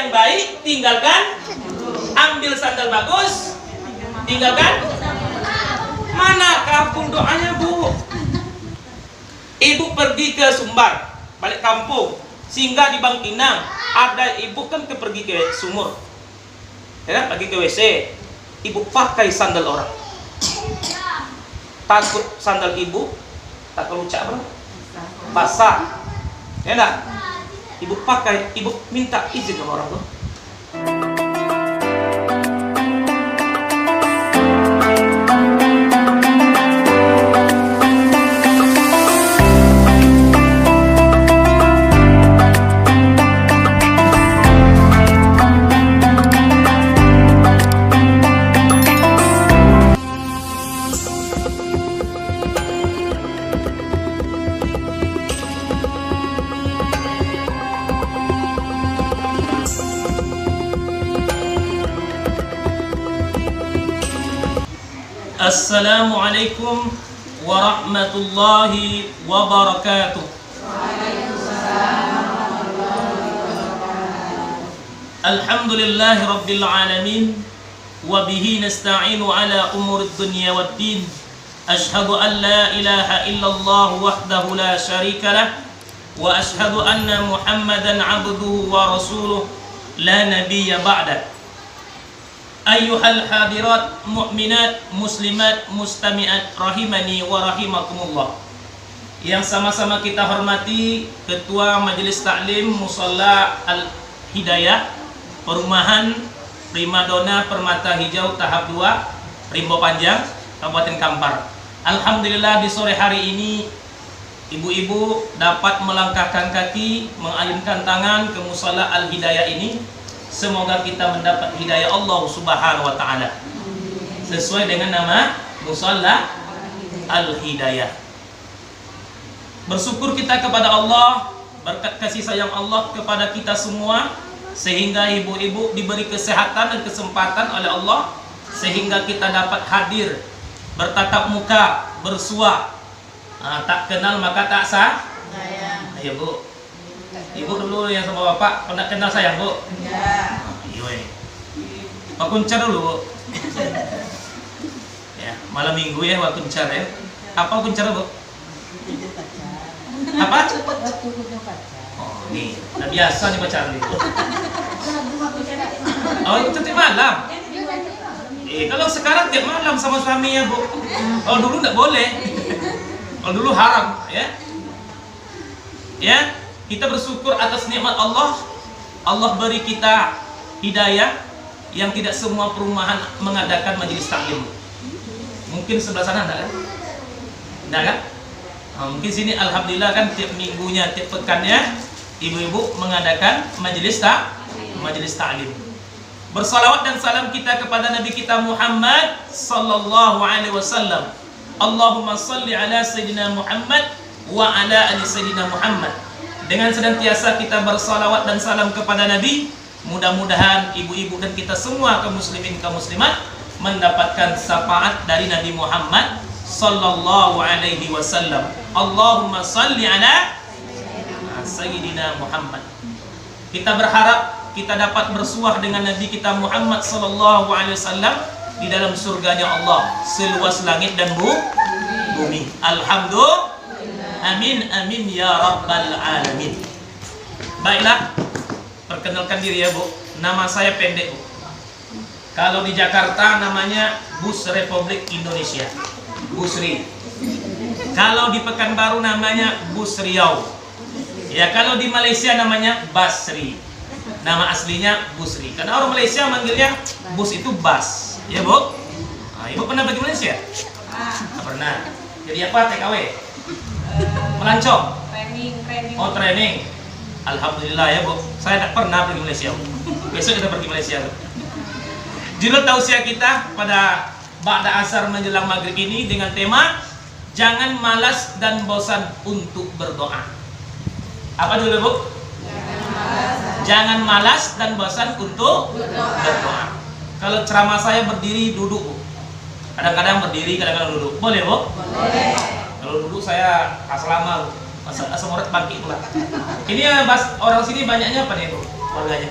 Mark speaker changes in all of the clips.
Speaker 1: yang baik, tinggalkan. Ambil sandal bagus, tinggalkan. Mana kampung doanya, Bu? Ibu pergi ke Sumbar, balik kampung, singgah di Bangkinang. Ada ibu kan pergi ke sumur, ya, pergi ke WC. Ibu pakai sandal orang. Takut sandal ibu tak kelucak, bro, basah, ya enggak? Ibu pakai, ibu minta izin sama orang tuh. Assalamualaikum warahmatullahi wabarakatuh. Alhamdulillahi rabbil alamin, wa bihi nasta'inu ala umurid dunya waddin. Ashhadu an la ilaha illallah wahdahu la syarika lah, wa ashhadu anna Muhammadan abduhu wa rasuluh la nabiyya ba'dah. Ayyuhal hadirat mu'minat muslimat mustami'at rahimani wa rahimakumullah. Yang sama-sama kita hormati Ketua Majelis Taklim Musalla Al-Hidayah Perumahan Primadona Permata Hijau tahap 2 Rimbo Panjang Kabupaten Kampar. Alhamdulillah di sore hari ini ibu-ibu dapat melangkahkan kaki, mengayunkan tangan ke Musalla Al-Hidayah ini. Semoga kita mendapat hidayah Allah Subhanahu wa taala sesuai dengan nama Musalla Al-Hidayah. Bersyukur kita kepada Allah, berkat kasih sayang Allah kepada kita semua, sehingga ibu-ibu diberi kesehatan dan kesempatan oleh Allah, sehingga kita dapat hadir bertatap muka, bersua. Tak kenal maka tak sah. Ayo Bu. Ibu dulu yang sama bapak, pernah kenal saya, Bu? Iya. Pak Kuncar dulu, Bu. Ya, malam minggu ya, Pak Kuncar ya. Apa Kuncar, Bu? Apa? Oh, ini. Nah, biasa nih pacar nih, Bu. Oh, itu tiap malam. Kalau sekarang tiap malam sama suaminya, Bu. Oh, dulu nggak boleh. Oh, dulu haram, ya. Ya. Kita bersyukur atas nikmat Allah. Allah beri kita hidayah yang tidak semua perumahan mengadakan majelis taklim. Mungkin sebelah sana enggak kan? Enggak kan? Mungkin sini alhamdulillah kan tiap minggunya, tiap pekannya ibu-ibu mengadakan majelis taklim. Bersalawat dan salam kita kepada Nabi kita Muhammad sallallahu alaihi wasallam. Allahumma salli ala sayyidina Muhammad wa ala ali sayyidina Muhammad. Dengan senantiasa kita bersalawat dan salam kepada Nabi, mudah-mudahan ibu-ibu dan kita semua kaum muslimin kaum muslimat mendapatkan syafaat dari Nabi Muhammad sallallahu alaihi wasallam. Allahumma salli ala sayyidina Muhammad. Kita berharap kita dapat bersuah dengan Nabi kita Muhammad sallallahu alaihi wasallam di dalam surganya Allah seluas langit dan bumi. Alhamdulillah. Amin amin ya rabbal alamin. Baiklah, perkenalkan diri ya Bu. Nama saya pendek Bu. Kalau di Jakarta namanya Bus Republik Indonesia, Busri. Kalau di Pekanbaru namanya Bus Riau. Ya, kalau di Malaysia namanya Basri. Nama aslinya Busri. Karena orang Malaysia manggilnya bus itu bas. Ya Bu. Ibu pernah pergi Malaysia? Pernah. Jadi apa TKW? Melancong? Training. Oh, training. Alhamdulillah ya Bu. Saya tak pernah pergi Malaysia. Besok kita pergi Malaysia. Judul tausiah kita pada ba'da asar menjelang maghrib ini dengan tema jangan malas dan bosan untuk berdoa. Apa dulu Bu? Jangan malas dan bosan untuk berdoa. Kalau ceramah saya berdiri duduk Bu. Kadang-kadang berdiri, kadang-kadang duduk. Boleh Bu? Boleh. Kalau duduk saya asal lama, asal murid bangkit pula. Ini ya orang sini banyaknya apa nih Bu? Warganya.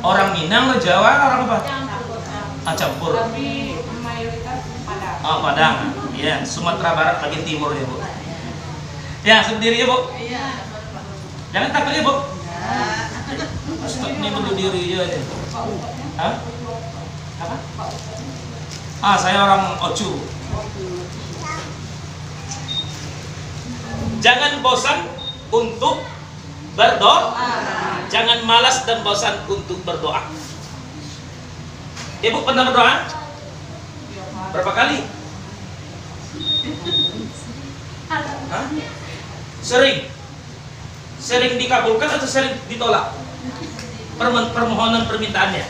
Speaker 1: Orang Minang, orang Jawa, orang apa? Campur.
Speaker 2: Tapi mayoritas Padang.
Speaker 1: Oh, Padang. Iya, Sumatera Barat bagian timur ya, Bu. Ya, berdiri ya, Bu.
Speaker 2: Iya.
Speaker 1: Jangan takut ya, Bu. Ustaz ini berdiri ya. Hah? Apa? Saya orang Ocu. Jangan bosan untuk berdoa. Jangan malas dan bosan untuk berdoa. Ibu pernah berdoa? Berapa kali? Hah? Sering dikabulkan atau sering ditolak? Permohonan permintaannya.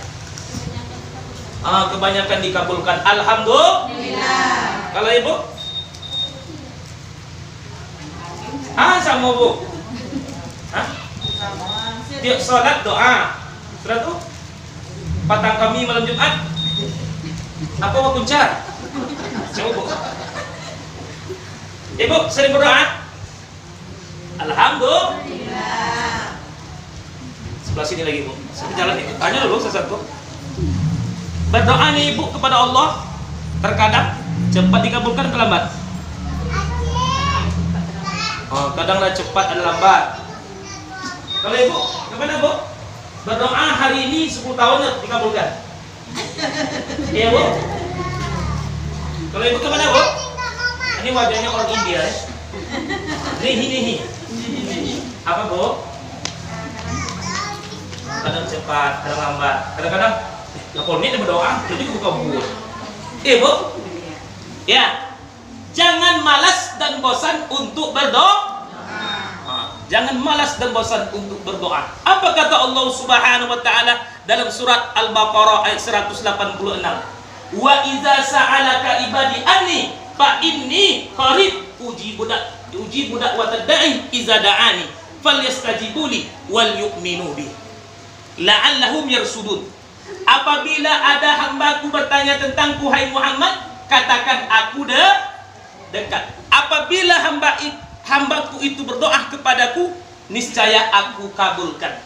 Speaker 1: Kebanyakan dikabulkan. Alhamdulillah. Kalau ibu? Sama bu. Hah? Tiap sholat doa. Sudah tuh? Patang kami malam Jumat. Apa mau kuncar? Coba bu. Ibu sering berdoa? Alhamdulillah. Sebelah sini lagi bu. Saya jalan itu. Tanya dulu satu. Berdoa nih ibu kepada Allah. Terkadang cepat dikabulkan atau lambat? Kadang cepat ada lambat. Kalau ibu, gimana bu? Berdoa hari ini 10 tahun dikabulkan. Iya bu. Kalau ibu gimana bu? Ini wajahnya orang India ya. Nih. Apa bu? Kadang cepat, kadang lambat. Kadang-kadang lapor ini berdoa, jadi buka buku. Iya bu? Ya. Jangan malas dan bosan untuk berdoa. Jangan malas dan bosan untuk berdoa. Apa kata Allah Subhanahu wa taala dalam surat Al-Baqarah ayat 186? Wa idza sa'alaka ibadi anni fa inni qarib ujibu da'watad da'i idza da'ani falyastajibu li wal yu'minu bi la'allahum yarsudun. Apabila ada hambaku bertanya tentangku hai Muhammad, katakan aku dekat. Apabila hambaku itu berdoa kepadaku, niscaya aku kabulkan.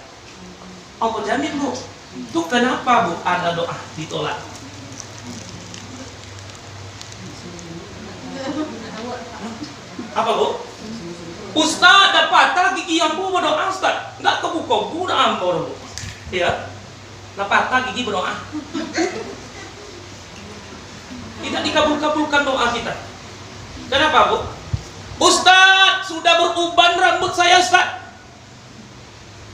Speaker 1: Allah jamin bu. Itu kenapa bu ada doa ditolak? Apa bu? Ustaz dapat gigi yang bu berdoa Ustaz. Nggak kebuka bu udah ampor bu. Ya. Dapat gigi berdoa. Tidak dikabulkan doa kita. Kenapa bu? Ustaz sudah beruban rambut saya Ustaz.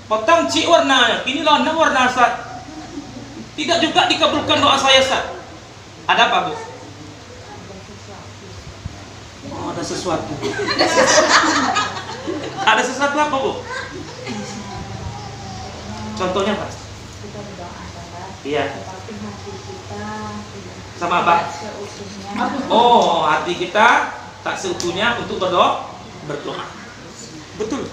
Speaker 1: Potong warnanya, ini warna Ustaz. Tidak juga dikabulkan doa saya Ustaz. Ada apa bu? Ada sesuatu. Ada sesuatu apa bu? Contohnya Pak? Iya. Sama apa? Hati kita tak seutuhnya untuk berdoa. Betul.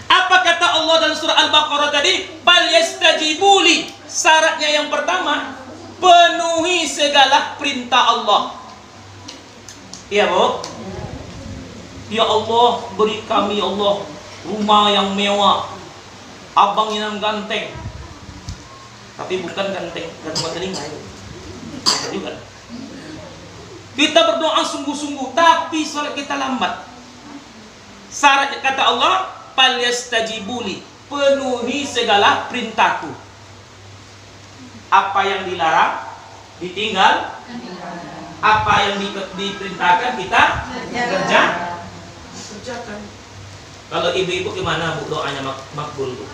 Speaker 1: Apa kata Allah dalam surah Al-Baqarah tadi? Bal yastajibuli. Syaratnya yang pertama, penuhi segala perintah Allah. Iya bu. Ya Allah, beri kami Allah rumah yang mewah, abang yang ganteng. Tapi bukan ganteng telinga itu. Bisa juga. Kita berdoa sungguh-sungguh, tapi sholat kita lambat. Syarat kata Allah, falyastajibuli, penuhi segala perintahku. Apa yang dilarang, ditinggal. Apa yang diperintahkan kita kerjakan. Kalau ibu-ibu gimana bu doanya makbul bu?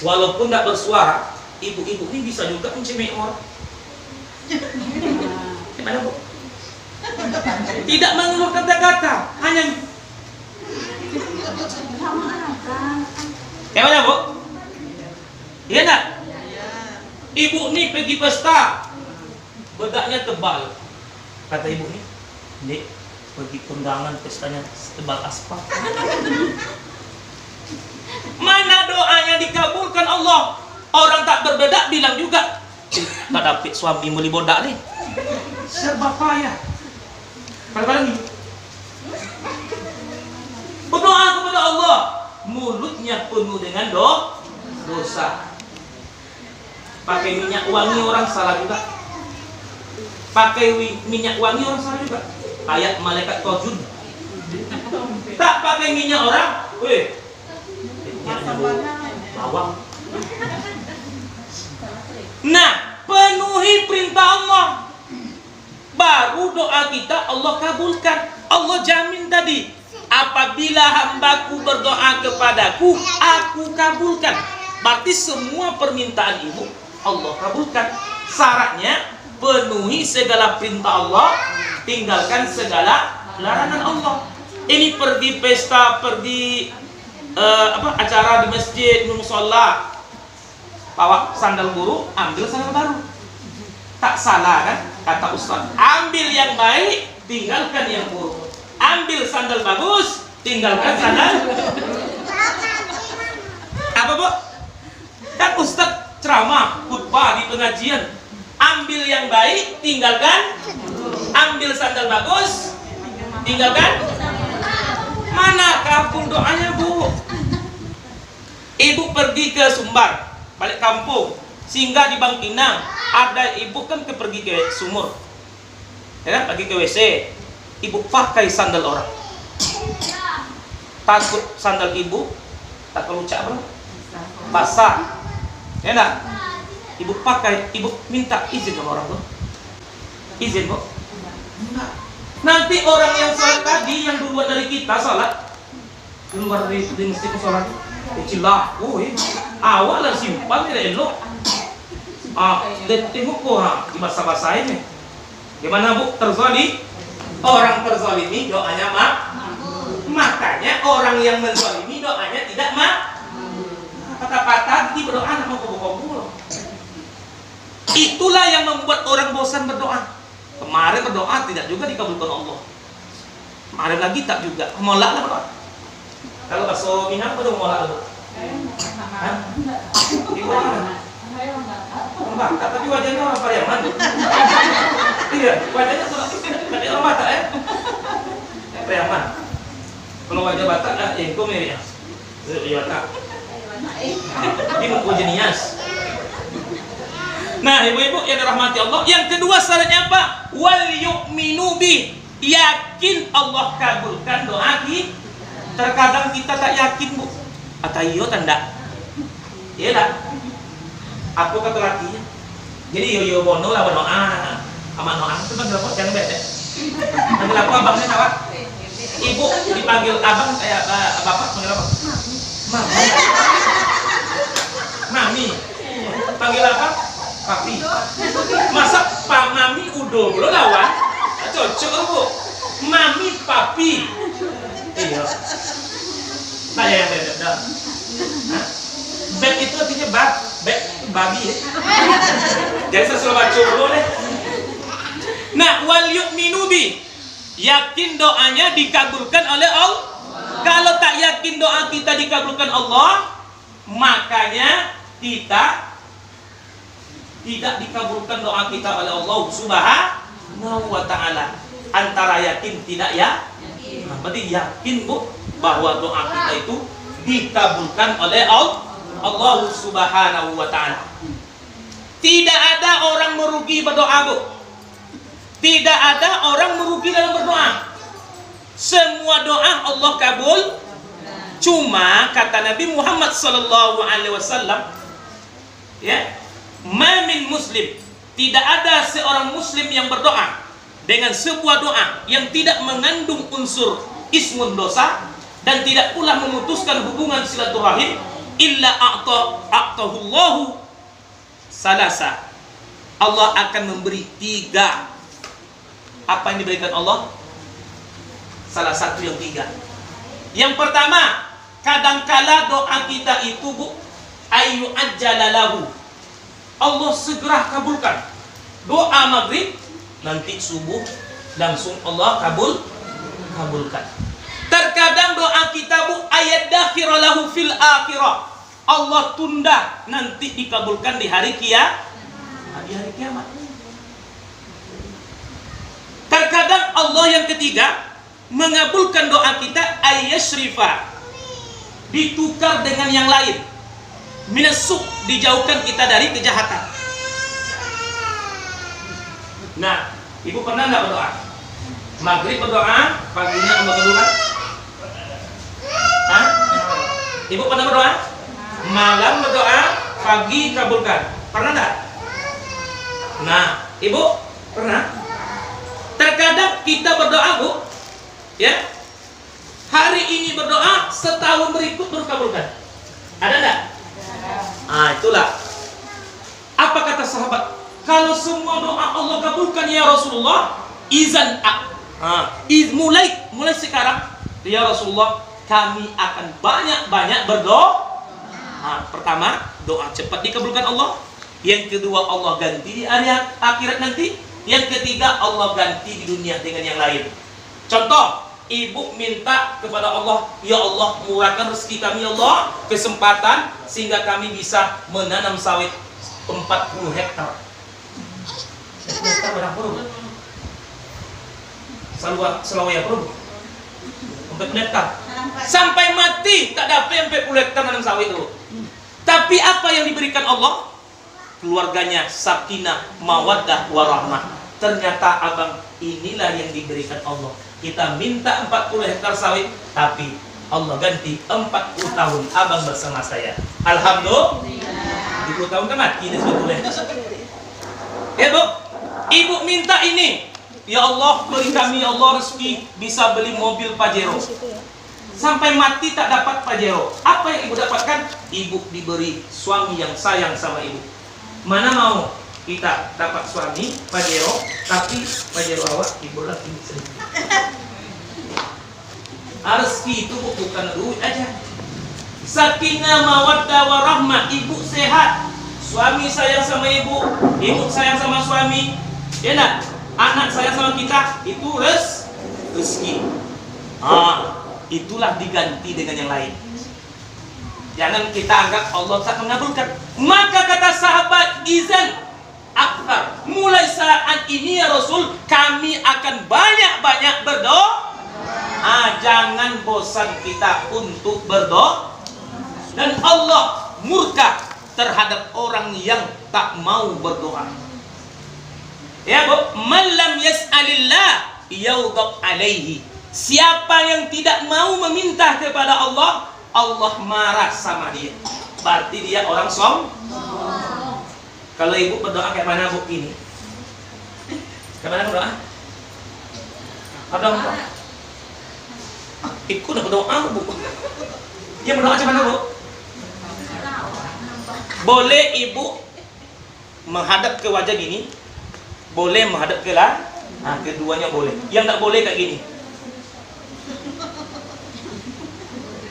Speaker 1: Walaupun tidak bersuara, ibu-ibu ini bisa juga mencium orang. Gimana bu? Tidak mengeluarkan kata-kata, hanya gimana bu? Iya enggak? Ibu nih pergi pesta, bedaknya tebal. Kata ibu nih, Dek, pergi kondangan pestanya tebal aspal. Mana doanya dikabulkan Allah? Orang tak berbedak bilang juga, tak dapat suami beli bodak nih. Serba payah. Kadang-kadang nih, berdoa kepada Allah, mulutnya penuh dengan doa. dosa. Pakai minyak wangi orang salah juga. Pakai minyak wangi orang salah juga. Kayak malaikat Qajun. Tak pakai minyak orang, weh. Bawang. Nah, penuhi perintah Allah. Baru doa kita Allah kabulkan. Allah jamin tadi, apabila hambaku berdoa kepadaku, aku kabulkan. Berarti semua permintaan ibu Allah kabulkan. Syaratnya penuhi segala perintah Allah, tinggalkan segala larangan Allah. Ini pergi pesta, pergi acara di masjid, di musholla, bawa sandal guru, ambil sandal baru. Tak salah kan kata Ustaz, ambil yang baik, tinggalkan yang buruk. Ambil sandal bagus, tinggalkan sandal apa bu? Kan Ustaz ceramah, khutbah di pengajian, ambil yang baik, tinggalkan. Ambil sandal bagus, tinggalkan. Mana kampung doanya bu? Ibu pergi ke Sumbar, balik kampung, singgah di Bangkinang, ada ibu kan pergi ke sumur, ya kan? Pergi ke WC, ibu pakai sandal orang. Takut sandal ibu tak kelucak bro, basah, ya enggak? Ibu pakai, ibu minta izin sama orang tuh, izin bu? Enggak. Nanti orang yang sholat tadi, yang duluan dari kita sholat, duluan dari masjid sholat, cilah, awal lah simpel tidak elok. Tengok kok di masa-masa ini. Gimana bu? Terzalimi, orang terzalimi doanya makanya orang yang menzalimi doanya tidak kata-kata di berdoa nak kabul. Itulah yang membuat orang bosan berdoa. Kemarin berdoa tidak juga dikabulkan Allah. Kemarin lagi tak juga. Molak lah berdoa. Kalau bakso Minang baru molak dulu. Enggak, tapi wajahnya orang Pariaman. Iya, wajahnya tapi orang Batak ya. Pariaman. Kalau wajah Batak ya, itu mirip ya. Iya Batak. Ini wajah Nias. Nah, ibu-ibu yang dirahmati Allah, yang kedua syaratnya apa? Wal yu'minu bi, yakin Allah kabulkan doa kita. Terkadang kita tak yakin bu, atau iyo tanda, iya tak? Aku kata lakinya. Jadi yo bono lah berdoa, aman doa itu kan dapat jangan beda. Panggil aku abangnya apa? Ibu dipanggil abang kayak bapak panggil apa? Mami. Mami. Panggil apa? Papi. Masa Pak Mami udah belum lawan? Cocok bu. Mami papi. Iya. Nah ya beda. Beb itu artinya beb babi ya. Jadi sesuatu baca dulu deh. Nah, wal yu'minu bi, yakin doanya dikabulkan oleh Allah. Kalau tak yakin doa kita dikabulkan Allah, makanya kita tidak dikabulkan doa kita oleh Allah Subhanahu wa ta'ala. Antara yakin tidak ya? Nah, berarti yakin bu bahwa doa kita itu dikabulkan oleh Allah Subhanahu wa ta'ala. Tidak ada orang merugi berdoa bu. Tidak ada orang merugi dalam berdoa. Semua doa Allah kabul. Cuma kata Nabi Muhammad SAW, ya, ma min muslim, tidak ada seorang muslim yang berdoa dengan sebuah doa yang tidak mengandung unsur ismun dosa dan tidak pula memutuskan hubungan silaturahim illa a'tahullahu salasa. Allah akan memberi 3. Apa yang diberikan Allah? Salah satu yang 3. Yang pertama, kadangkala doa kita itu bu, ayu ajjalalahu, Allah segera kabulkan. Doa maghrib nanti subuh langsung Allah kabulkan. Terkadang doa kita bu, ayat dakhiralahu fil akhirah, Allah tunda nanti dikabulkan di hari kiamat. Terkadang Allah yang ketiga mengabulkan doa kita ayyashrifa, ditukar dengan yang lain. minasuk, dijauhkan kita dari kejahatan. Nah, ibu pernah nggak berdoa? Maghrib berdoa, paginya Allah kabulkan? Hah? Ibu pernah berdoa? Malam berdoa, pagi kabulkan. Pernah nggak? Nah, ibu pernah? Terkadang kita berdoa, Bu, ya. Hari ini berdoa, setahun berikut baru kabulkan. Ada nggak? Itulah. Apa kata sahabat? Kalau semua doa Allah kabulkan ya Rasulullah, izan mulai sekarang ya Rasulullah, kami akan banyak-banyak berdoa. Pertama, doa cepat dikabulkan Allah. Yang kedua, Allah ganti di akhirat nanti. Yang ketiga, Allah ganti di dunia dengan yang lain. Contoh, ibu minta kepada Allah, ya Allah murahkan rezeki kami ya Allah, kesempatan sehingga kami bisa menanam sawit 40 hektar. Hektar berapa bro? Selawaya bro? 40 hektar. Sampai mati tak dapat 40 hektar nanam sawit itu. Tapi apa yang diberikan Allah? Keluarganya sakinah, mawaddah, warahmah. Ternyata abang, inilah yang diberikan Allah. Kita minta 40 hektar sawit, tapi Allah ganti 40 tahun abang bersama saya. Alhamdulillah. 20 tahun kan mati ini sebetulnya. Ya Bu, ibu minta ini. Ya Allah, beri kami ya Allah rezeki bisa beli mobil Pajero. Sampai mati tak dapat Pajero. Apa yang ibu dapatkan? Ibu diberi suami yang sayang sama ibu. Mana mau kita dapat suami Pajero, tapi Pajero awak ibu lagi sendiri. Rezeki itu bukan duit aja. Sakinah, mawaddah, warahmah. Ibu sehat, suami sayang sama ibu, ibu sayang sama suami, ya nak? Anak sayang sama kita, itu rezeki. Itulah diganti dengan yang lain. Jangan kita anggap Allah tak mengabulkan. Maka kata sahabat, izan akbar, mulai saat ini ya Rasul, kami akan banyak-banyak berdoa. Jangan bosan kita untuk berdoa. Dan Allah murka terhadap orang yang tak mau berdoa. Ya Bu, man lam yas'alillah yaghdab alaihi. Siapa yang tidak mau meminta kepada Allah, Allah marah sama dia. Berarti dia orang sombong. Kalau ibu berdoa kayak mana Bu ini? Kayak mana berdoa? Berdoa. Ikut berdoa Bu. Dia berdoa macam mana Bu? Boleh ibu menghadap ke wajah gini, boleh menghadap ke lah. Keduanya boleh. Yang tak boleh kayak gini.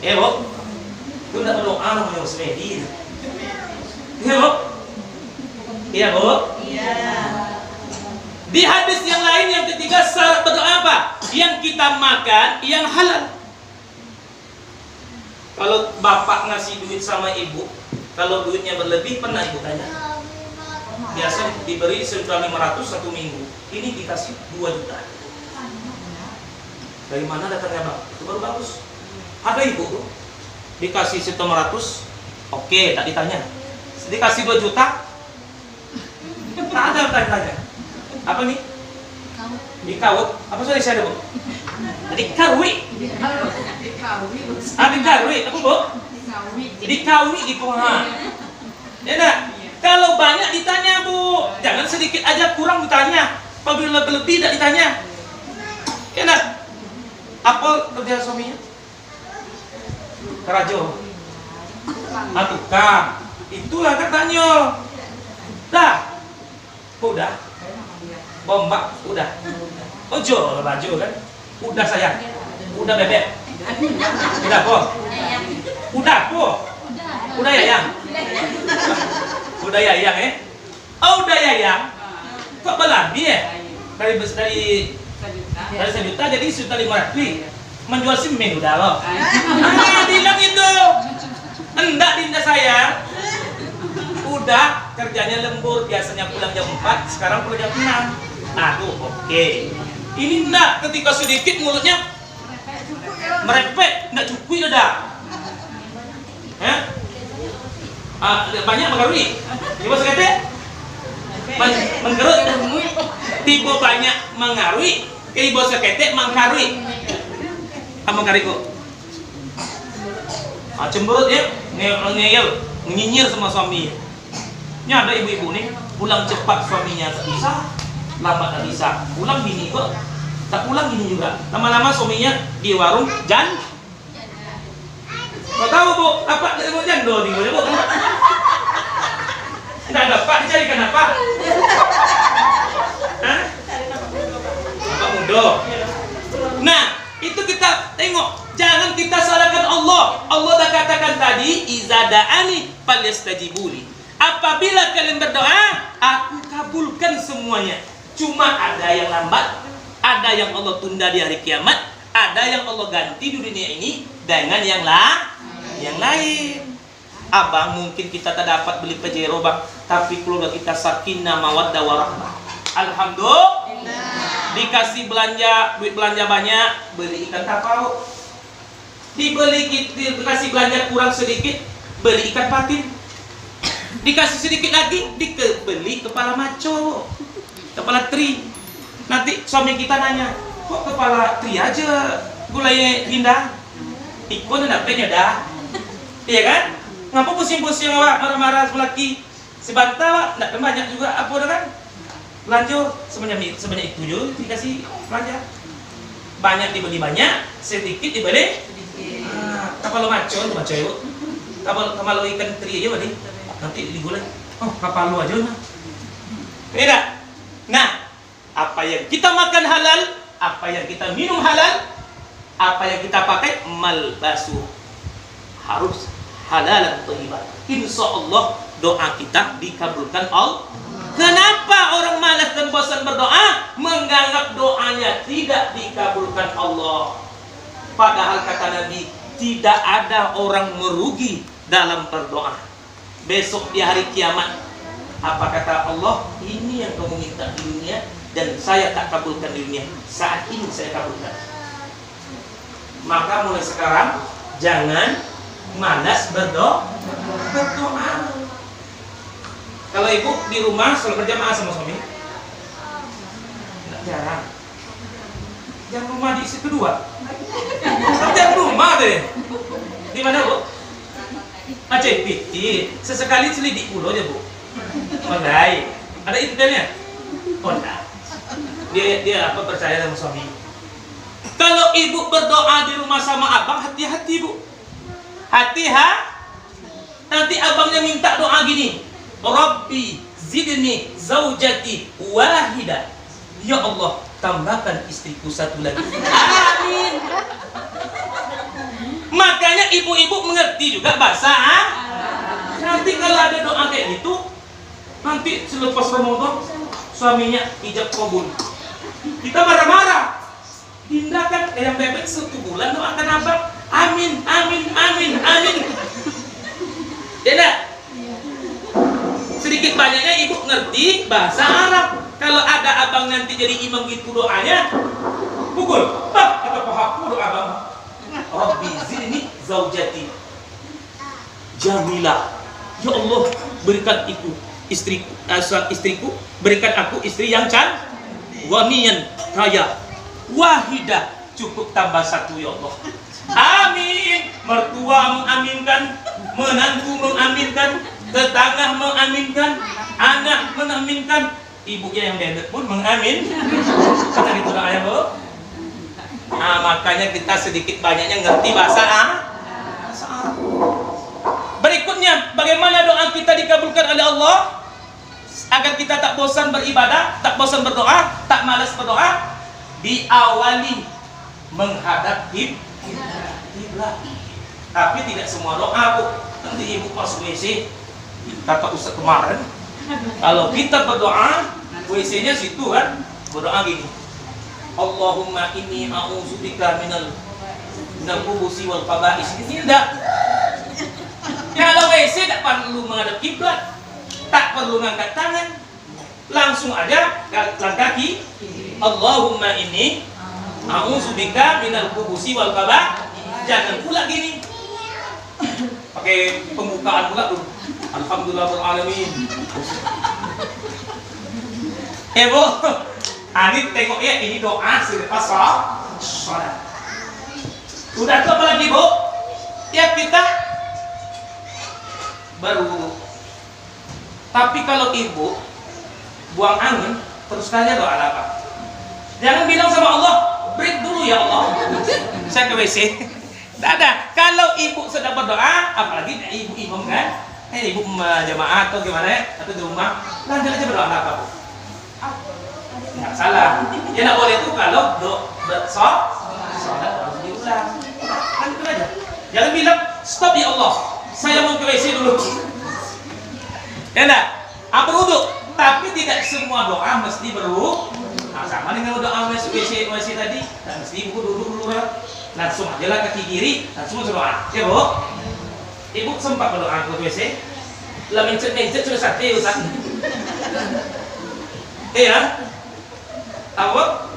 Speaker 1: Bu, itu tak berdoa namanya semedi. Ya Bu? Iya Bu? Iya. Di hadis yang lain yang ketiga syarat berdoa apa? Yang kita makan yang halal. Kalau bapak ngasih duit sama ibu, kalau duitnya berlebih, pernah ibu tanya? Biasa diberi sejuta 500 satu minggu, ini dikasih 2 juta. Dari mana datangnya Bang? Itu baru bagus. Ada ibu tuh dikasih 1.500, oke, tak ditanya. Dikasih 2 juta, tak ada tanya. Apa nih? Dikawut. Apa sudah saya ada Bu? Dikarwi. Dikarwi. Apa Bu? Dikawi di pohon. Ya nak? Kalau banyak ditanya Bu, jangan sedikit aja kurang ditanya. Apabila lebih tidak ditanya. Ya nak? Apa kerja suaminya? Kerajo. Tukang. Itulah katanya. Dah. Udah. Bombak udah. Ojo baju kan. Udah sayang. Udah bebek. Udah po. Udah po. Udah yayang. Udah yayang udah yayang. Kok berlebih ya? Dari 1 juta jadi 1.500.000. Menjual semen udah loh. Bilang itu. Enggak dinda saya. Udah kerjanya lembur, biasanya pulang jam 4, sekarang pulang jam 6. Tuh oke. Ini enggak, ketika sedikit mulutnya merepek, enggak cukup udah. Banyak mengarui. Tiba sekate menggerut. Tiba banyak mengarui. Tiba sekate mengkarui. Mengkarui kok. Cemberut ya, ngeyel, nyinyir sama suami. Ini ada ibu-ibu nih, pulang cepat suaminya tak bisa, lambat tak bisa. Pulang gini kok, tak pulang gini juga. Lama-lama suaminya di warung Kau tahu bu, apa dia mau jando nih bu? Tidak dapat dicarikan apa? Hah? Apa muda? Nah, itu kita tengok. Jangan kita salahkan Allah. Allah dah katakan tadi, iza da'ani falyastajibuli. Apabila kalian berdoa, aku kabulkan semuanya. Cuma ada yang lambat, ada yang Allah tunda di hari kiamat, ada yang Allah ganti di dunia ini dengan yang lain. Abang, mungkin kita tak dapat beli Pajero bang, tapi keluarga kita sakinah mawaddah warahmah. Alhamdulillah. Dikasih duit belanja banyak, beli ikan tapau. Dikasih belanja kurang sedikit, beli ikan patin. Dikasih sedikit lagi, beli kepala maco, kepala teri. Nanti suami kita nanya, kok kepala teri aja gulai pindah? Ikut dapetnya dah. Iya kan? Ngapa pusing-pusing awak marah-marah laki? Sebantah nak banyak juga apa dah kan? Belanja sebanyak itu juga dikasih belanja. Banyak dibeli banyak, sedikit dibeli. Kapal maco itu maco yuk. Kapal ikan teri aja tadi. Nanti digulai. Oh, kapal lu aja nah. Beda. Nah, apa yang kita makan halal, apa yang kita minum halal, apa yang kita pakai malbasu harus halal dan thayyiban. Insyaallah doa kita dikabulkan Allah. Kenapa orang malas dan bosan berdoa menganggap doanya tidak dikabulkan Allah? Padahal kata Nabi, tidak ada orang merugi dalam berdoa. Besok di hari kiamat, apa kata Allah? Ini yang kamu minta di dunia dan saya tak kabulkan di dunia. Saat ini saya kabulkan. Maka mulai sekarang jangan malas berdoa. Kalau ibu di rumah selalu berjamaah sama suami? Tidak, jarang. Yang rumah di isi kedua. Kerja rumah deh. Di mana bu? Aceh Piti. Sesekali selidik pulau aja bu. Mulai. Ada intelnya? Oh enggak. Dia apa percaya sama suami. Kalau ibu berdoa di rumah sama abang, hati-hati bu. Nanti abangnya minta doa gini. Rabbi zidni zaujati wahida. Ya Allah, tambahkan istriku satu lagi. Amin. Makanya ibu-ibu mengerti juga bahasa Nanti kalau ada doa kayak gitu, nanti selepas Ramadan suaminya ijab kabul. Kita marah-marah. Tindakan yang bebek 1 bulan doakan abang. Amin, amin, amin, amin. Tidak. Sedikit banyaknya ibu ngerti bahasa Arab. Kalau ada abang nanti jadi imam gitu doanya, pukul. Kita paham doa abang. Rabbi zidni zaujati jamilah. Ya Allah, berikan istriku, berikan aku istri yang cantik, waniyan kaya, wahidah, cukup tambah 1 ya Allah. Amin. Mertua mengaminkan, menantu mengaminkan, tetangga mengaminkan, anak mengaminkan, ibunya yang bebek pun mengamin. Kata gitu doa ya bu. Nah, makanya kita sedikit banyaknya ngerti bahasa Arab. Berikutnya, bagaimana doa kita dikabulkan oleh Allah agar kita tak bosan beribadah, tak bosan berdoa, tak malas berdoa. Diawali menghadap kiblat. Tapi tidak semua doa bu. Nanti ibu pas WC, kata Ustaz kemarin, kalau kita berdoa, WC-nya situ kan, berdoa gini. Allahumma inni a'udzubika minal khubuthi wal khaba'is. Ini tidak. Kalau WC tak perlu menghadap kiblat, tak perlu ngangkat tangan, langsung aja langkah kaki. Allahumma inni a'udzubika minal khubuthi wal khaba'is. Jangan pula gini. Pakai pembukaan pula dulu. Alhamdulillah beralamin. Bu, Ani tengok ya, ini doa selepas sholat. Udah itu apa lagi, Bu? Tiap kita baru. Tapi kalau ibu buang angin, terus tanya doa apa? Jangan bilang sama Allah, break dulu ya Allah, saya ke WC. Tidak ada. Kalau ibu sedang berdoa, apalagi ibu imam kan, ibu jamaah atau gimana ya, atau di rumah, lanjut aja berdoa apa, Bu? Nggak salah. Ya nggak boleh itu kalau sholat harus diulang. Kan itu aja. Jangan bilang stop ya Allah, saya mau ke WC dulu. Ya enggak? Berwudu. Tapi tidak semua doa mesti berwudu. Nah, sama dengan doa WC tadi, dan mesti ibu duduk dulu langsung aja lah kaki kiri, langsung berdoa. Ya Bu? Ibu sempat berdoa ke WC? Lah mencet sudah sate Ustaz. Iya. Apa?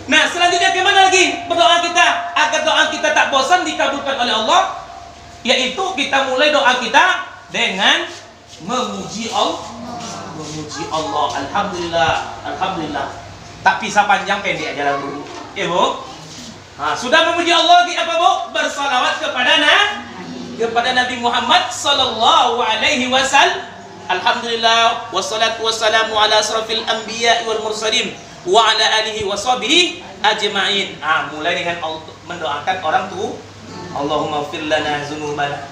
Speaker 1: Nah, selanjutnya kemana lagi berdoa kita agar doa kita tak bosan dikabulkan oleh Allah? Yaitu kita mulai doa kita dengan memuji Allah. Memuji Allah, alhamdulillah, alhamdulillah. Tak pisah panjang pendek aja lah dulu. Ya Bu? Nah, sudah memuji Allah lagi apa Bu? Bersalawat kepada Nabi Muhammad sallallahu alaihi wasallam. Alhamdulillah wassalatu wassalamu ala asrafil anbiya wal mursalin wa ala alihi wa sahbihi ajma'in. Mulai dengan mendoakan orang tuh, Allahumma fir lana dzunubana.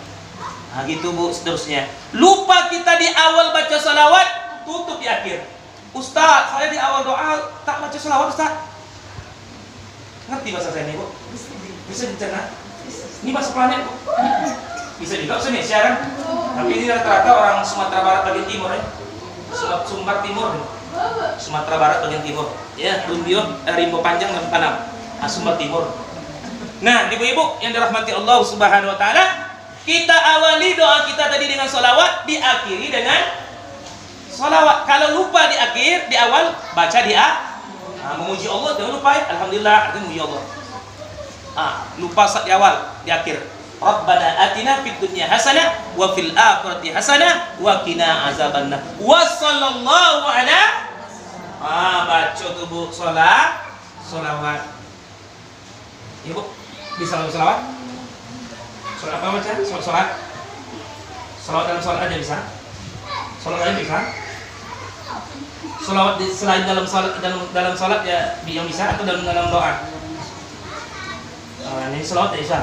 Speaker 1: Gitu Bu, seterusnya. Lupa kita di awal baca salawat, tutup di akhir. Ustaz, saya di awal doa tak baca salawat, Ustaz. Ngerti bahasa saya ini, Bu? Bisa dicerna? Ini bahasa planet, Bu. Bisa juga bahasa Indonesia kan? Tapi ini rata-rata orang Sumatera Barat bagian timur ya. Sumbar Timur. Sumatera Barat bagian timur. Ya, Rimbo Panjang dan Panam. Sumbar Timur. Nah, ibu-ibu yang dirahmati Allah Subhanahu wa taala, kita awali doa kita tadi dengan sholawat, diakhiri dengan sholawat. Kalau lupa di akhir, di awal baca di memuji Allah, jangan lupa ya. Alhamdulillah, artinya memuji Allah. Lupa di awal, di akhir. Rabbana atina fid dunya hasanah wa fil akhirati hasanah wa qina azabannar. Wa sallallahu ala baca tuh Bu, sholawat. Ibu bisa sholawat? Sholat apa baca? Sholat dalam sholat aja bisa? Sholat aja bisa? Sholawat selain dalam sholat ya yang bisa, atau dalam doa? Ini sholawat ya bisa?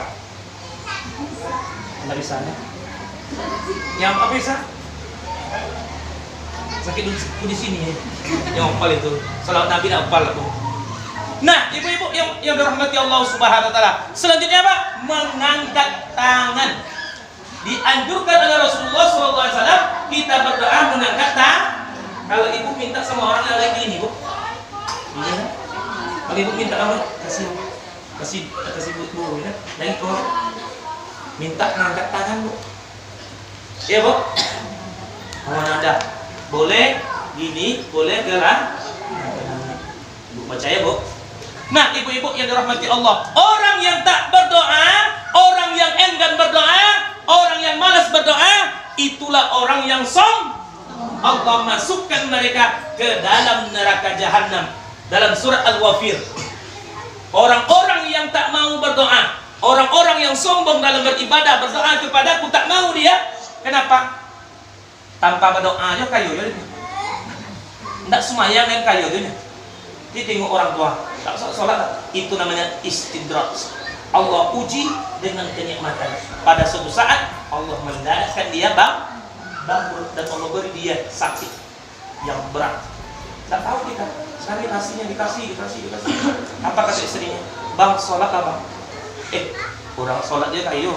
Speaker 1: Nggak bisa ya? Yang apa bisa? Sakit di sini ya? Yang hafal itu sholawat Nabi hafal tuh. Nah, ibu-ibu yang dirahmati Allah Subhanahu wa taala, selanjutnya apa? Mengangkat tangan. Dianjurkan oleh Rasulullah SAW kita berdoa mengangkat tangan. Kalau ibu minta sama orang yang lagi ini, Bu. Iya. Kalau ibu minta apa? Kasih Bu ya. Dan kok minta mengangkat tangan, Bu. Iya, Bu. Ada. Boleh gini, boleh gerak. Bu baca ya, Bu. Nah, ibu-ibu yang dirahmati Allah, orang yang tak berdoa, orang yang enggan berdoa, orang yang malas berdoa, itulah orang yang sombong. Allah masukkan mereka ke dalam neraka jahanam. Dalam surat Al-Wafir, orang-orang yang tak mau berdoa, orang-orang yang sombong dalam beribadah, berdoa kepadaku tak mau dia. Kenapa? Tanpa berdoa aja kayu ya. Tidak semayang dan kayu aja. Dia tengok orang tua tak sholat, itu namanya istidraj. Allah uji dengan kenikmatan. Pada suatu saat Allah mendadakkan dia bangkrut, dan Allah beri dia sakit yang berat. Tak tahu kita sekali dikasih. Apa kata istrinya? Bang, sholat apa? Orang sholat dia kayu.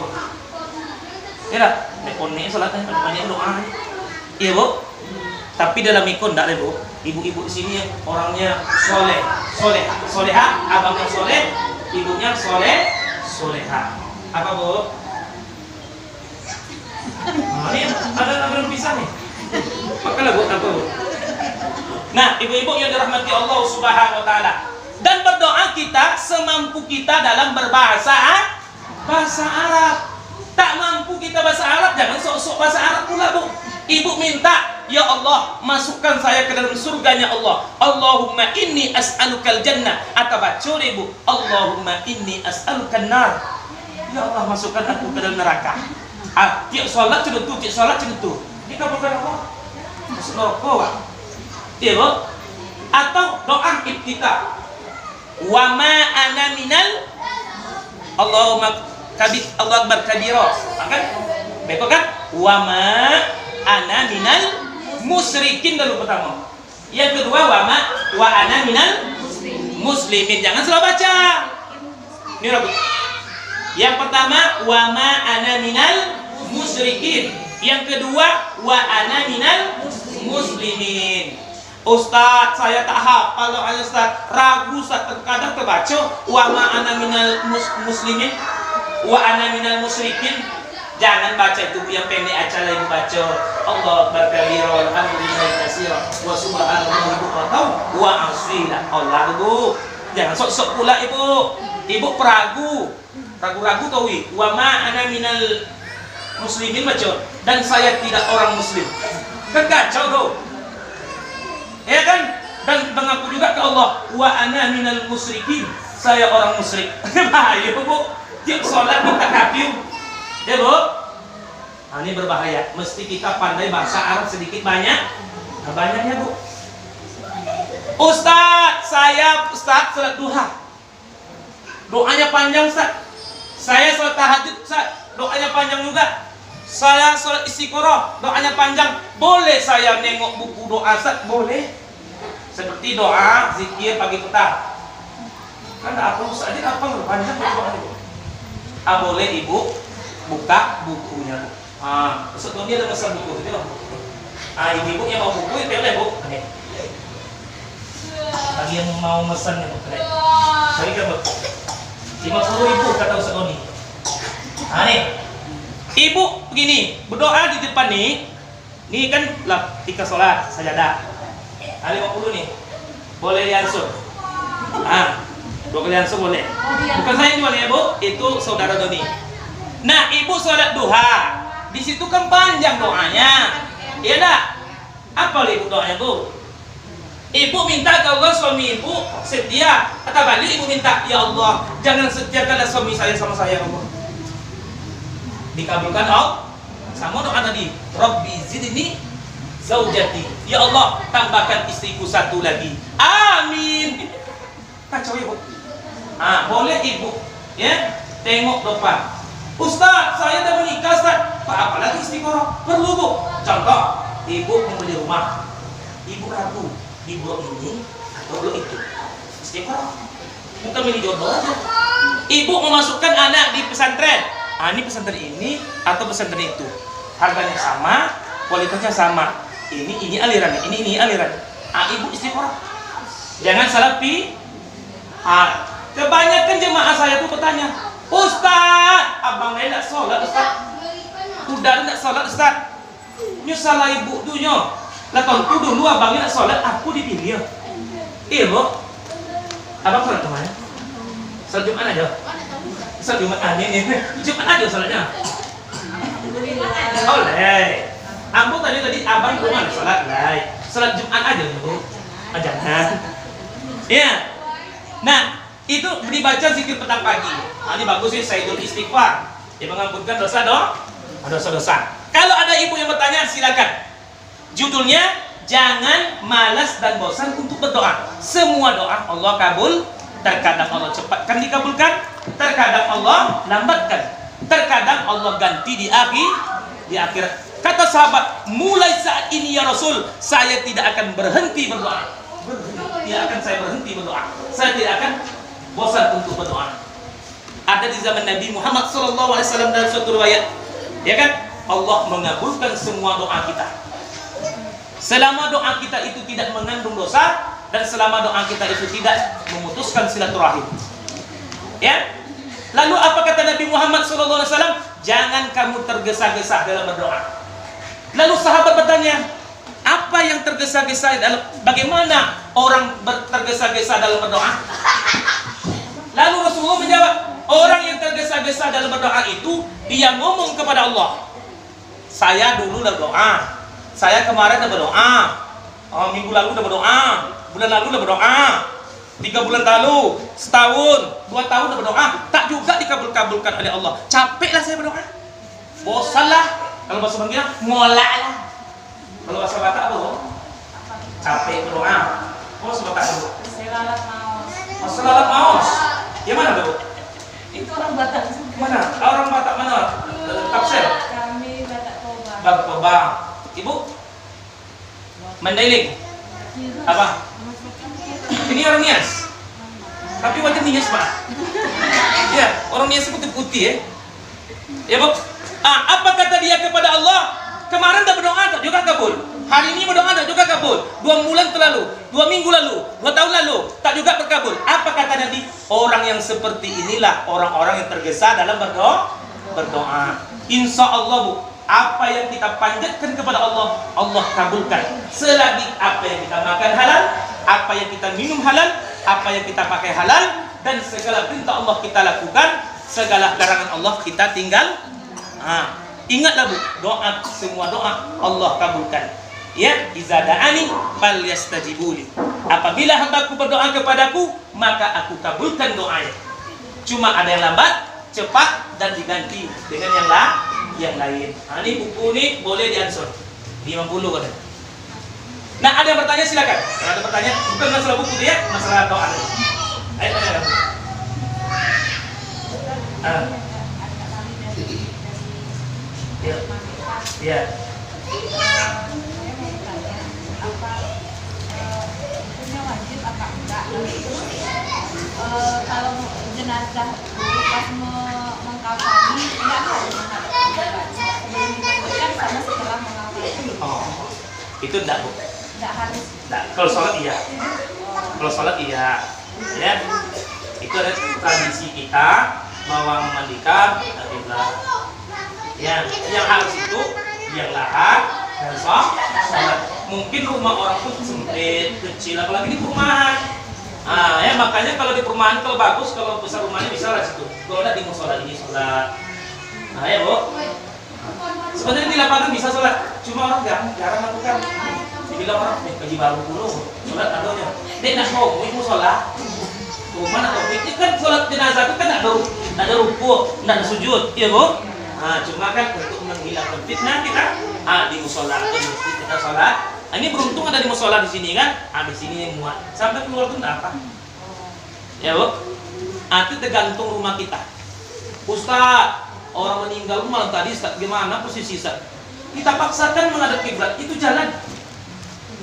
Speaker 1: Ya dah, nekone sholatnya banyak doa. Iya, Bu. Tapi dalam ikon tidak ada, Bu. Ibu-ibu di sini orangnya soleha, abangnya soleh, ibunya soleha. Apa, Bu? Ini ada pisah nih. Makalah, Bu, apa, Bu? Nah, ibu-ibu yang dirahmati Allah Subhanahu wa taala, dan berdoa kita semampu kita dalam berbahasa Arab. Tak mampu kita bahasa Arab, jangan sok-sok bahasa Arab pula, Bu. Ibu minta, ya Allah, masukkan saya ke dalam surganya Allah. Allahumma inni as'alukal jannah. Atau baca ibu, Allahumma inni as'alukal nar. Ya Allah, masukkan aku ke dalam neraka. Tiap solat macam tu, tiap solat macam tu. Dikabulkan Allah. Masuk neraka, Pak. Ya, Bu. Atau doa iftitah. Wa ma ana minal Allahumma kabir Allah akbar kabira. Kan? Betul kan? Wa ma ana minal musyrikin dulu pertama. Yang kedua wa ana minal muslimin. Jangan salah baca. Ini ragu. Yang pertama wa ma ana minal musyrikin. Yang kedua wa ana minal muslimin. Ustaz, saya tak hafal doanya Ustaz. Ragu Ustaz, terkadang terbaca wa ma ana minal muslimin, wa ana minal musyrikin. Jangan baca itu yang pendek aja, ibu baca Allah akbar kabira walhamdulillahi katsira wa subhanallahi bukratan wa asila. Allah ibu. Jangan sok-sok pula ibu. Ibu peragu. Ragu-ragu tahu wa ma ana minal muslimin baca dan saya tidak orang muslim. Kan kacau tuh. Ya kan? Dan mengaku juga ke Allah wa ana minal musyrikin. Saya orang musyrik. Bahaya Bu. Tiap salat minta kafir. Ya Bu, nah, ini berbahaya. Mesti kita pandai bahasa Arab sedikit banyak. Nah, banyaknya Bu. Ustaz, saya salat duha. Doanya panjang Ustaz. Saya salat tahajud Ustaz. Doanya panjang juga. Saya salat istiqoroh. Doanya panjang. Boleh saya nengok buku doa Ustaz? Boleh. Seperti doa zikir pagi petang. Kan apa Ustaz aja apa panjang doa itu. Boleh Ibu buka bukunya. Sebelum dia ada pesan buku itu loh. Ibu yang mau buku itu boleh Bu. Bagi yang mau pesan ya Bu. Sorry kan Bu. 50.000 kata Ustaz Doni. Nih. Ibu begini, berdoa di depan nih. Nih kan lah ketika sholat sajadah. 50 nih. Boleh diansur. 2 kali ansur boleh. Bukan saya yang boleh ya Bu, itu saudara Doni. Nah, ibu sholat duha, di situ kan panjang doanya, iya dah. Apa ibu doanya Bu? Ibu minta ke Allah suami ibu setia. Kata balik ibu minta, ya Allah, jangan setiakanlah suami saya sama saya Allah. Dikabulkan Allah. Sama doa tadi, Rabbi zidni zaujati. Ya Allah, tambahkan istriku satu lagi. Amin. Kacau ya Bu. Boleh ibu, ya, tengok depan. Ustaz, saya dah menikah Ustaz. Apa lagi istiqoroh? Perlu Bu. Contoh, ibu membeli rumah. Ibu ragu, ibu ini atau belum itu. Istiqoroh. Bukan milih jodoh aja. Ibu memasukkan anak di pesantren. Ini pesantren ini atau pesantren itu. Harganya sama, kualitasnya sama. Ini alirannya, ini aliran. Ibu istiqoroh. Jangan salah pilih. Kebanyakan jemaah saya tuh bertanya, Ustaz, abang saya tidak sholat Ustaz. Udah tidak sholat Ustaz. Nyusalah ibu dunya. Lah tentu dulu abangnya tidak sholat, aku dipilih. Iya Bu. Abang sholat kemana? Sholat Jumat aja. Sholat Jumat ini. Jumat aja sholatnya. Oleh. Ambo tadi abang kemana sholat? Sholat Jumat aja Bu. Jangan. Iya. Nah, itu dibaca zikir petang pagi. Ini bagus sih, Sayyidul Istighfar. Dia mengampunkan dosa-dosa. Kalau ada ibu yang bertanya, silakan. Judulnya, jangan malas dan bosan untuk berdoa. Semua doa Allah kabul. Terkadang Allah cepatkan dikabulkan, terkadang Allah lambatkan, terkadang Allah ganti di akhirat. Kata sahabat, mulai saat ini ya Rasul, saya tidak akan berhenti berdoa. Tidak akan saya berhenti berdoa. Saya tidak akan bosan untuk berdoa. Ada di zaman Nabi Muhammad SAW dalam suatu riwayat, ya kan? Allah mengabulkan semua doa kita. Selama doa kita itu tidak mengandung dosa dan selama doa kita itu tidak memutuskan silaturahim. Ya? Lalu apa kata Nabi Muhammad SAW? Jangan kamu tergesa-gesa dalam berdoa. Lalu sahabat bertanya, apa yang tergesa-gesa dalam, bagaimana orang tergesa-gesa dalam berdoa? Lalu Rasulullah menjawab, Orang yang tergesa-gesa dalam berdoa itu, dia ngomong kepada Allah, saya dulu udah berdoa, saya kemarin udah berdoa, minggu lalu udah berdoa, bulan lalu udah berdoa, 3 bulan lalu, setahun, 2 tahun udah berdoa, tak juga dikabulkan oleh Allah. Capeklah saya berdoa, bosanlah. Kalau bahasa Bangkina, ngolak lah. Kalau bahasa Batak apa? Capek berdoa. Oh, bahasa Batak apa?
Speaker 2: Selalat maos.
Speaker 1: Selalat maos. Yang mana Bu?
Speaker 2: Itu orang Batak.
Speaker 1: Mana? Orang Batak mana? Tafsir.
Speaker 2: Kami Batak Toba.
Speaker 1: Batak Toba. Ibu? Mandailing. Apa? Ini orang Nias. Tapi wajah Nias Pak. Ya, orang Nias putih-putih ya. Ya Bu. Apa kata dia kepada Allah? Kemarin dah berdoa tak juga kabul. Hari ini berdoa tak juga kabul. 2 bulan terlalu, 2 minggu lalu, 2 tahun lalu tak juga berkabul. Apa kata Nabi? Orang yang seperti inilah orang-orang yang tergesa dalam berdoa. Insya Allah Bu, apa yang kita panjatkan kepada Allah, Allah kabulkan. Selagi apa yang kita makan halal, apa yang kita minum halal, apa yang kita pakai halal, dan segala perintah Allah kita lakukan, segala larangan Allah kita tinggal. Ingatlah Bu, doa, semua doa Allah kabulkan. Ya, iza da'ani falyastajibuli. Apabila hambaku berdoa kepadaku, maka aku kabulkan doanya. Cuma ada yang lambat, cepat, dan diganti dengan yang lain. Ini buku ini boleh diansur 50 kan. Nah, ada yang bertanya silakan. Kalau ada pertanyaan, bukan masalah buku dia, masalah doa. Ayo tanya. Ya. Ya.
Speaker 2: Hukumnya wajib apa enggak? Kalau jenazah pas mengkafani enggak harus menghadap kiblat. Sebelum dimandikan sama setelah mengkafani.
Speaker 1: Oh, itu enggak Bu.
Speaker 2: Enggak harus.
Speaker 1: Enggak. Kalau sholat iya. Kalau sholat iya. Ya. Itu ada tradisi kita bahwa memandikan kiblat. Ya, yang harus itu yang lahat dan sholat. Mungkin rumah orang tuh sempit, kecil, apalagi di perumahan. Ya makanya kalau di perumahan kalau bagus, kalau besar rumahnya bisa lah situ. Kalau ada di musola ini sholat. Ya Bu. Sebenarnya di lapangan bisa sholat, cuma orang jarang lakukan. Dibilang orang, kaji baru dulu, sholat adanya. Dek nak mau sholat. Rumah nak ini kan sholat jenazah itu kan ada ruku, ada sujud, iya Bu. Cuma kan untuk menghilangkan fitnah kita di musola atau di masjid kita sholat. Ini beruntung ada di musola di sini kan. Di sini muat sampai keluar pun apa. Ya Bu. Itu tergantung rumah kita. Ustaz, orang meninggal malam tadi Ustaz, gimana posisi Ustaz? Kita paksakan menghadap kiblat, itu jalan.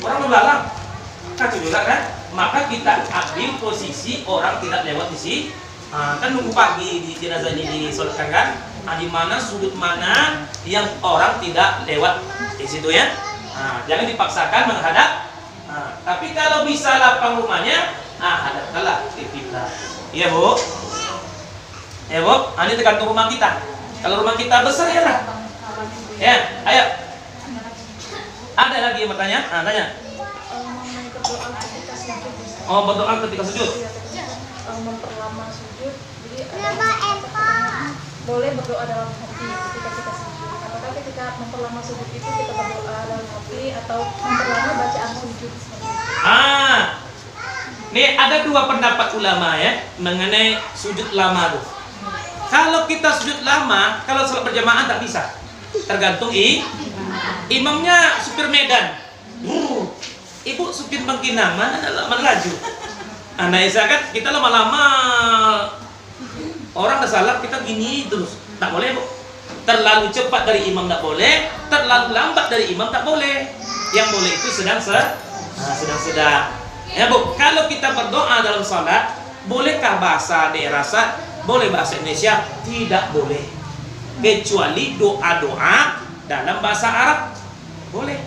Speaker 1: Orang berlalang. Kacau juga kan? Maka kita ambil posisi orang tidak lewat di sini. Kan nunggu pagi di jenazah ini disolatkan kan? Di mana sudut mana yang orang tidak lewat di situ ya. Jangan dipaksakan menghadap. Tapi kalau bisa lapang rumahnya, hadapkanlah ke kiblat. Iya Bu. Ya Bu. Ini tergantung rumah kita. Kalau rumah kita besar ya lah. Ya, ayo. Ada lagi yang bertanya? Tanya. Oh, berdoa ketika sujud.
Speaker 3: Memperlama sujud, jadi boleh berdoa dalam hati ketika kita sujud. Apakah ketika memperlama sujud itu kita berdoa dalam hati atau memperlama bacaan sujud?
Speaker 1: Nih ada 2 pendapat ulama ya mengenai sujud lama tuh. Kalau kita sujud lama, kalau sholat berjamaah tak bisa. Tergantung imamnya supir Medan. Ibu supir Bangkina mana laju. Isa kan kita lama-lama orang dah salah kita gini terus. Tak boleh Bu. Terlalu cepat dari imam tak boleh, terlalu lambat dari imam tak boleh. Yang boleh itu sedang-sedang. Ya Bu, kalau kita berdoa dalam salat, bolehkah bahasa daerah Sat? Boleh bahasa Indonesia? Tidak boleh. Kecuali doa-doa dalam bahasa Arab. Boleh.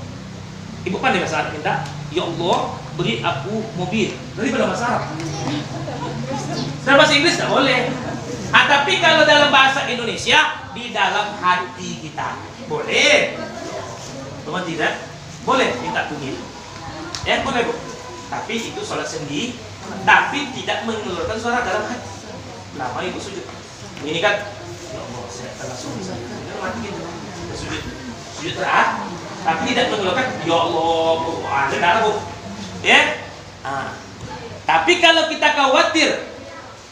Speaker 1: Ibu pandai bahasa Arab minta, ya Allah, beri aku mobil. Dari bahasa Arab. Dalam bahasa Inggris tak boleh. Tapi kalau dalam bahasa Indonesia, di dalam hati kita boleh. Teman tidak? Boleh minta tunggu. Ya boleh Bu. Tapi itu sholat sendiri. Tapi tidak mengeluarkan suara dalam hati. Lama ibu sujud. Ini kan, ya Allah, saya telah suami saya. Mati gitu. Sujud terakhir. Tapi tidak mengeluarkan, ya Allah, Bu, ada darah Bu. Ya. Tapi kalau kita khawatir,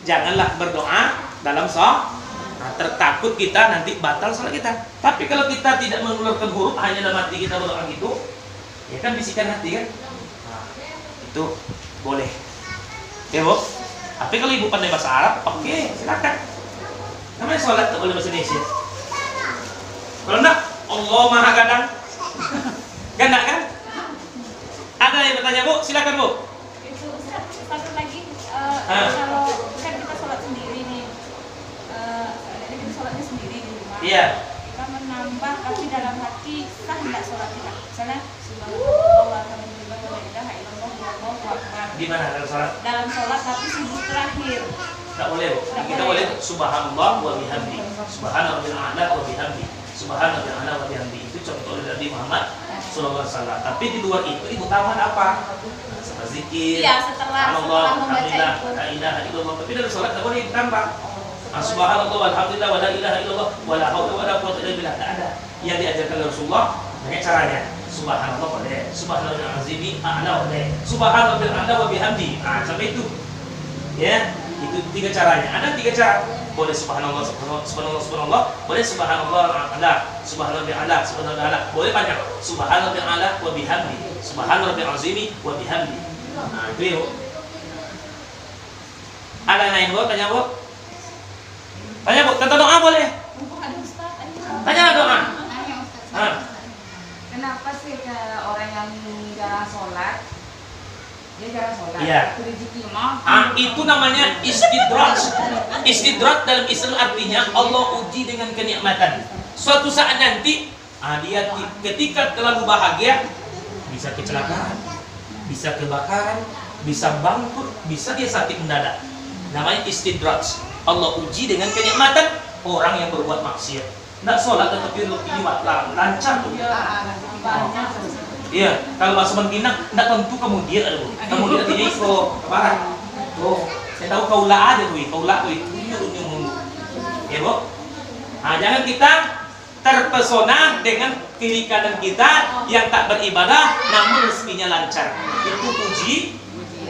Speaker 1: janganlah berdoa dalam sholat. Tertakut kita nanti batal sholat kita. Tapi kalau kita tidak mengeluarkan huruf, hanya dalam hati kita berdoa gitu, ya kan bisikan hati kan. Itu boleh. Ya Bu. Tapi kalau ibu pandai bahasa Arab, oke, silakan. Namanya sholat tak boleh bahasa Indonesia. Kalau enggak, Allah Maha Gadang. Ganda kan? Ada yang bertanya Bu? Silakan Bu.
Speaker 2: Itu satu lagi, kalau kan kita sholat sendiri nih, jadi kita sholatnya sendiri di rumah.
Speaker 1: Iya.
Speaker 2: Kita menambah, tapi dalam hati sah nggak sholat kita? Misalnya subhanallah, alhamdulillah, wa la ilaha illallah, wallahu akbar.
Speaker 1: Gimana dalam sholat?
Speaker 2: Dalam sholat tapi sujud terakhir.
Speaker 1: Tidak boleh Bu. Kita boleh subhanallah wa bihamdi. Subhanallah wa bihamdi. Subhanallah wa bihamdi. Itu contoh dari Muhammad sallallahu alaihi wasallam. Tapi di luar itu ibu tambah apa? Setelah zikir.
Speaker 2: Iya, setelah membaca itu.
Speaker 1: La ilaha illallah. Tapi dalam sholat tidak boleh ditambah. Subhanallah walhamdulillah wa la ilaha illallah wa la haula wa la quwwata illa billah. Tidak ada. Yang diajarkan oleh Rasulullah dengan caranya. Subhanallah boleh. Subhanallah azimi a'la boleh. Subhanallah bil a'la wa bihamdi. Sampai itu. Ya, itu 3 caranya. Ada 3 cara. Boleh subhanallah, subhanallah, boleh subhanallah a'la, subhanallah bi'ala, subhanallah bi'ala. Boleh banyak. Subhanallah bi'ala wa bihamdi. Subhanallah bi'azimi wa bihamdi. Itu ya, Bu. Ada yang lain, Bu? Tanya, Bu. Tanya, Bu. Tentang doa boleh?
Speaker 2: Ada Ustaz.
Speaker 1: Tanya doa.
Speaker 4: Kenapa sih orang yang jarang sholat, dia jarang sholat?
Speaker 1: Iya.
Speaker 4: Rezeki mah.
Speaker 1: Itu namanya istidraj. Istidraj dalam Islam artinya Allah uji dengan kenikmatan. Suatu saat nanti, dia ketika terlalu bahagia, bisa kecelakaan, bisa kebakaran, bisa bangkrut, bisa dia sakit mendadak. Namanya istidraj. Allah uji dengan kenikmatan orang yang berbuat maksiat. Tidak sholat tetapi liwat lancar tuh. Iya, kalau bahasa Minang tidak tentu kemudian ada Bu. Kemudian artinya ke barat. Saya tahu kaula ada tuh, kaula tuh. Ya Bu. Jangan kita terpesona dengan kiri kanan kita yang tak beribadah namun rezekinya lancar. Itu puji.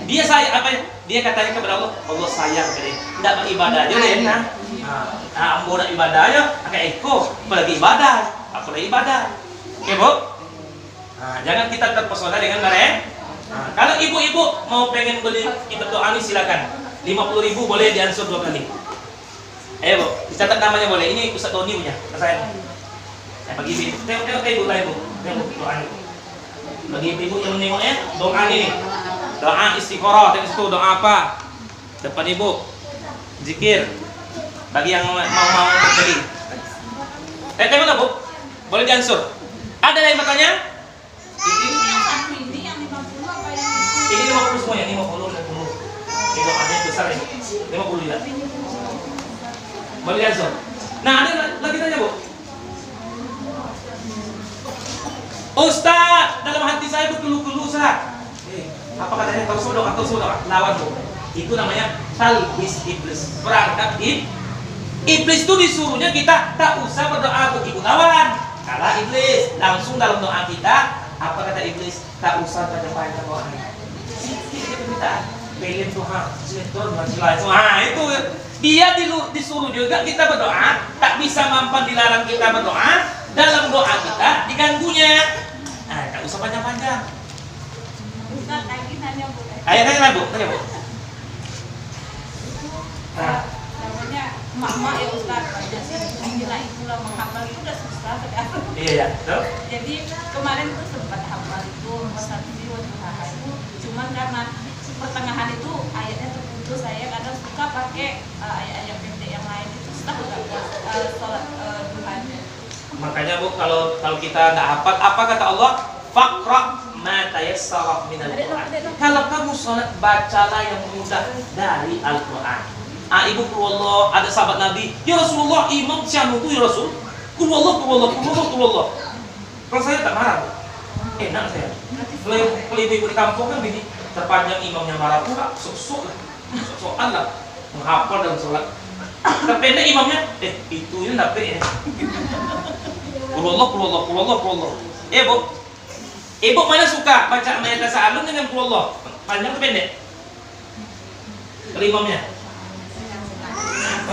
Speaker 1: Dia sayang apa? Dia katanya kepada Allah, Allah sayang ke dia. Tidak beribadah aja deh. Ambo nak ibadah aja, kayak Eko, apalagi ibadah, apalagi ibadah. Oke Bu. Jangan kita terpesona dengan mereka. Kalau ibu-ibu mau pengen beli kitab doa ini silakan. 50.000 boleh diansur 2 kali. Ayo Bu, dicatat namanya boleh. Ini Ustaz Tony punya, saya bagi ibu. Tengok ibu lah ibu. Tengok doa ini. Bagi ibu yang menengoknya, doa ini. Doa istiqoroh, tengok itu doa apa? Depan ibu, zikir. Bagi yang mau beli. Tengok lah Bu, boleh diansur. Ada yang bertanya?
Speaker 2: Ini yang 50 apa yang
Speaker 1: Ini 50 semuanya, 50. Ini doanya besar ini. 50 juga. Boleh diansur. Nah, ada lagi tanya Bu. Ustaz, dalam hati saya berkeluh-keluh Ustaz. Apa katanya? Kalau sudah lawan Bu. Itu namanya talbis iblis. Perangkap iblis itu disuruhnya kita tak usah berdoa Bu, ibu lawan. Kalah iblis, langsung dalam doa kita, apa kata iblis? Tak usah panjang-panjang doanya. Sedikit permintaan. Belin Tuhan, setor itu dia disuruh juga kita berdoa, tak bisa mampan dilarang kita berdoa. Dalam doa kita diganggunya. Tak usah panjang-panjang.
Speaker 2: Ustaz lagi tanya Bu.
Speaker 1: Ayo tanya Bu,
Speaker 2: Namanya emak-emak ya Ustaz. Gila itulah menghafal itu udah susah sekarang.
Speaker 1: Iya.
Speaker 2: Jadi kemarin tuh sempat hafal itu wasabili wa duha itu, cuman karena pertengahan itu ayatnya terputus, saya kadang suka pakai ayat-ayat pendek yang lain itu susah nggak buat sholat duhanya.
Speaker 1: Makanya Bu, kalau kita nggak hafal, apa kata Allah? Faqra ma tayassara minal Qur'an. Kalau kamu sholat, bacalah yang mudah dari Al-Qur'an. Ibu kulullah, ada sahabat Nabi, ya Rasulullah, imam sianu itu ya Rasul. Kulullah. Kalau saya tak marah, Bu. Enak saya. Kalau ibu di kampung kan begini, terpanjang imamnya marah pula, sok-sokan lah, menghafal dalam sholat. Terpendek imamnya, itu ini dapet ya. Kulullah. Bu. Ibu mana suka baca ayat tasa'alun dengan kulullah? Panjang atau pendek? Kalau imamnya?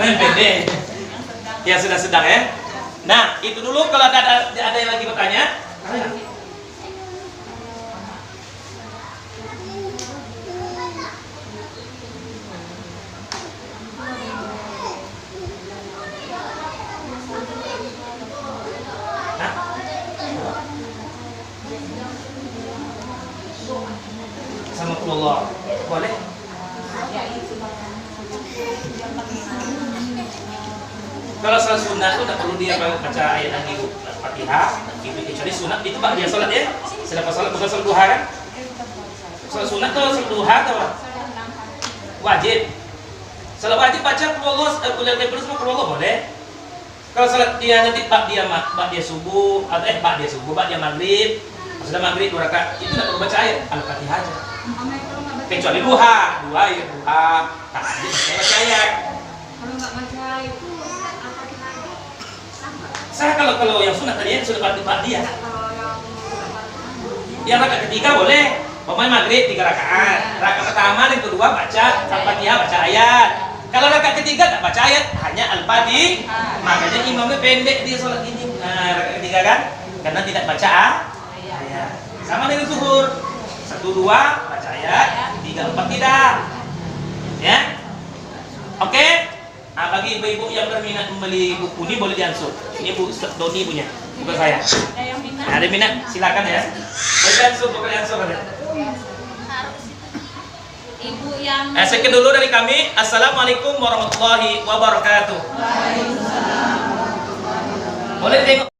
Speaker 1: Yang pendek. Ya sedang ya. Nah, itu dulu. Kalau ada yang lagi bertanya. Sama kulullah. Boleh? Kalau salat sunat itu tidak perlu dia baca ayat lagi Fatihah, itu kecuali sunat itu pak dia salat ya. Selepas salat bukan salat duha kan? Salat sunat atau salat duha atau apa? Wajib. Salat wajib baca kulullah, kuliah terus sama kulullah boleh. Kalau salat dia nanti pak dia subuh atau pak dia maghrib, sudah maghrib 2 rakaat itu tidak perlu baca ayat Al-Fatihah aja. Kecuali duha tahajud baca ayat.
Speaker 4: Kalau nggak baca itu
Speaker 1: Saya kalau yang sunat tadi sudah pak dia.
Speaker 4: kalau
Speaker 1: Yang rakaat ketiga boleh. Pemain maghrib 3 rakaat. Rakaat pertama dan kedua baca Al-Fatihah, baca ayat. Kalau rakaat ketiga tak baca ayat, hanya Al-Fatihah. Makanya imamnya pendek dia sholat ini. Nah, rakaat ketiga kan? Karena tidak baca ayat. Sama dengan zuhur. 1, 2 baca ayat, 3, 4 tidak. Ya. Oke? Nah, bagi ibu-ibu yang berminat membeli buku ini boleh diansur. Ini Bu Doni punya, bukan saya.
Speaker 2: Ada yang minat?
Speaker 1: Ada minat, silakan ya. Boleh diansur ada.
Speaker 2: Ibu yang
Speaker 1: Sekian dulu dari kami. Assalamualaikum warahmatullahi wabarakatuh. Boleh tengok.